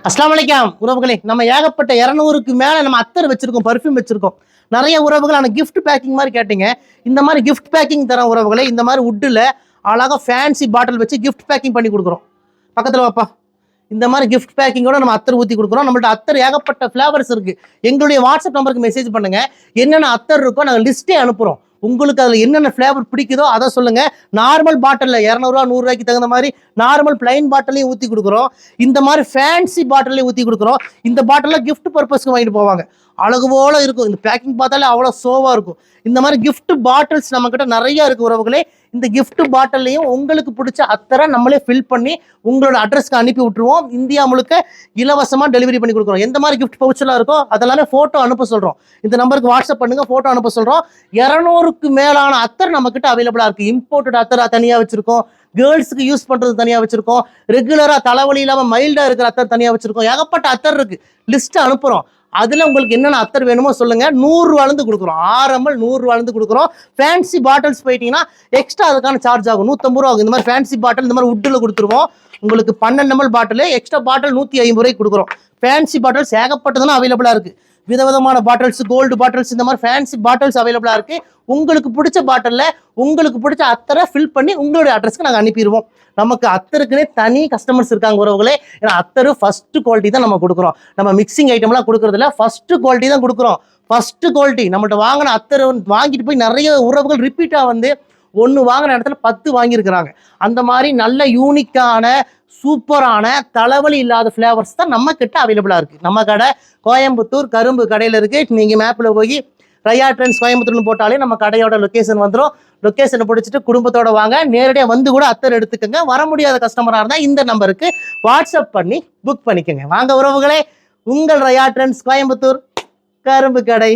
அஸ்ஸலாமு அலைக்கும் உறவுகளே, நம்ம ஏகப்பட்ட 200க்கு மேல நம்ம அத்தர் வச்சிருக்கோம், பர்ஃப்யூம் வச்சிருக்கோம். நிறைய உறவுகள் ஆனா கிஃப்ட் பேக்கிங் மாதிரி கேட்டீங்க. இந்த மாதிரி கிஃப்ட் பேக்கிங் தர உறவுகளே, இந்த மாதிரி வுட்ல அழகா ஃபேன்சி பாட்டில் வச்சு கிஃப்ட் பேக்கிங் பண்ணி கொடுக்குறோம். பக்கத்துல வாப்பா. இந்த மாதிரி கிஃப்ட் பேக்கிங்கோட நம்ம அத்தர் ஊற்றி கொடுக்குறோம். நம்மள்ட்ட அத்தர் ஏகப்பட்ட ஃப்ளேவர்ஸ் இருக்கு. எங்களுடைய வாட்ஸ்அப் நம்பருக்கு மெசேஜ் பண்ணுங்க. என்னென்ன அத்தர் இருக்கோ நாங்கள் லிஸ்ட்டே அனுப்புறோம். உங்களுக்கு அதில் என்னென்ன ஃப்ளேவர் பிடிக்குதோ அதை சொல்லுங்க. நார்மல் பாட்டிலில் 200 100 தகுந்த மாதிரி நார்மல் பிளைன் பாட்டிலையும் ஊற்றி கொடுக்குறோம். இந்த மாதிரி ஃபேன்சி பாட்டிலையும் ஊற்றி கொடுக்குறோம். இந்த பாட்டிலில் கிஃப்ட் பர்பஸ்க்கு வாங்கிட்டு போவாங்க. அழகு போல இருக்கும். இந்த பேக்கிங் பார்த்தாலே அவ்வளோ சோவாக இருக்கும். இந்த மாதிரி கிஃப்ட் பாட்டில்ஸ் நம்மக்கிட்ட நிறைய இருக்கு உறவுகளே. இந்த கிஃப்ட் பாட்டிலையும் உங்களுக்கு பிடிச்ச அத்தரை நம்மளே ஃபில் பண்ணி உங்களோட அட்ரஸ்க்கு அனுப்பி விட்டுருவோம். இந்தியா முழுக்க இலவசமாக டெலிவரி பண்ணி கொடுக்குறோம். எந்த மாதிரி கிஃப்ட் பவுச்செல்லாம் இருக்கோ அதெல்லாமே ஃபோட்டோ அனுப்ப சொல்கிறோம். இந்த நம்பருக்கு வாட்ஸ்அப் பண்ணுங்க, ஃபோட்டோ அனுப்ப சொல்கிறோம். 200க்கு மேலான அத்தர் நம்மக்கிட்ட அவைலபிளாக இருக்குது. இம்போர்ட்டட் அத்தர் தனியாக வச்சுருக்கோம். கேர்ள்ஸுக்கு யூஸ் பண்ணுறது தனியாக வச்சுருக்கோம். ரெகுலராக தலைவலி இல்லாமல் மைல்டாக இருக்கிற அத்தர் தனியாக வச்சுருக்கோம். ஏகப்பட்ட அத்தர் இருக்குது. லிஸ்ட்டு அனுப்புகிறோம். அதில் உங்களுக்கு என்னென்ன அத்தர் வேணுமோ சொல்லுங்கள். 100 ரூபாலேருந்து கொடுக்குறோம். 6 ml 100 ரூபாலேருந்து கொடுக்குறோம். ஃபேன்சி பாட்டில்ஸ் போயிட்டீங்கன்னா எக்ஸ்ட்ரா அதுக்கான சார்ஜ் ஆகும். 150 ரூபா ஆகும். இந்த மாதிரி ஃபேன்சி பாட்டில் இந்த மாதிரி வுட்டில் கொடுத்துருவோம். உங்களுக்கு 12 ml பாட்டில் எக்ஸ்ட்ரா பாட்டில் 150 ரூபாய்க்கு கொடுக்குறோம். ஃபேன்சி பாட்டில்ஸ் ஏகப்பட்டதுன்னா அவைலபிளாக இருக்குது. விதவிதமான பாட்டில்ஸ், கோல்டு பாட்டில்ஸ், இந்த மாதிரி ஃபேன்சி பாட்டில்ஸ் அவைலபிளாக இருக்குது. உங்களுக்கு பிடிச்ச பாட்டிலில் உங்களுக்கு பிடிச்ச அத்தரை ஃபில் பண்ணி உங்களுடைய அட்ரஸ்க்கு நாங்கள் அனுப்பிடுவோம். நமக்கு அத்தருக்குன்னே தனி கஸ்டமர்ஸ் இருக்காங்க உறவுகளே. ஏன்னா அத்தரு ஃபர்ஸ்ட் குவாலிட்டி தான் நம்ம கொடுக்குறோம். நம்ம மிக்சிங் ஐட்டம்லாம் கொடுக்குறதில்ல, ஃபர்ஸ்ட் குவாலிட்டி தான் கொடுக்குறோம். ஃபர்ஸ்ட் குவாலிட்டி நம்மள்ட்ட வாங்கின அத்தரை வாங்கிட்டு போய் நிறைய உறவுகள் ரிப்பீட்டாக வந்து 1 வாங்கின இடத்துல 10 வாங்கியிருக்கிறாங்க. அந்த மாதிரி நல்ல யூனிக்கான சூப்பரான தலைவலி இல்லாத ஃப்ளேவர்ஸ் தான் நம்ம கிட்ட அவைலபிளாக இருக்குது. நம்ம கடை கோயம்புத்தூர் கரும்பு கடையில் இருக்குது. நீங்கள் மேப்பில் போய் ரயா ட்ரெண்ட்ஸ் கோயம்புத்தூர்னு போட்டாலே நம்ம கடையோட லொக்கேஷன் வந்துடும். லொக்கேஷனை பிடிச்சிட்டு குடும்பத்தோட வாங்க. நேரடியாக வந்து கூட அத்தர் எடுத்துக்கோங்க. வர முடியாத கஸ்டமராக இருந்தால் இந்த நம்பருக்கு வாட்ஸ்அப் பண்ணி புக் பண்ணிக்கோங்க. வாங்க உறவுகளே, உங்கள் ரயா ட்ரெண்ட்ஸ் கோயம்புத்தூர் கரும்பு கடை.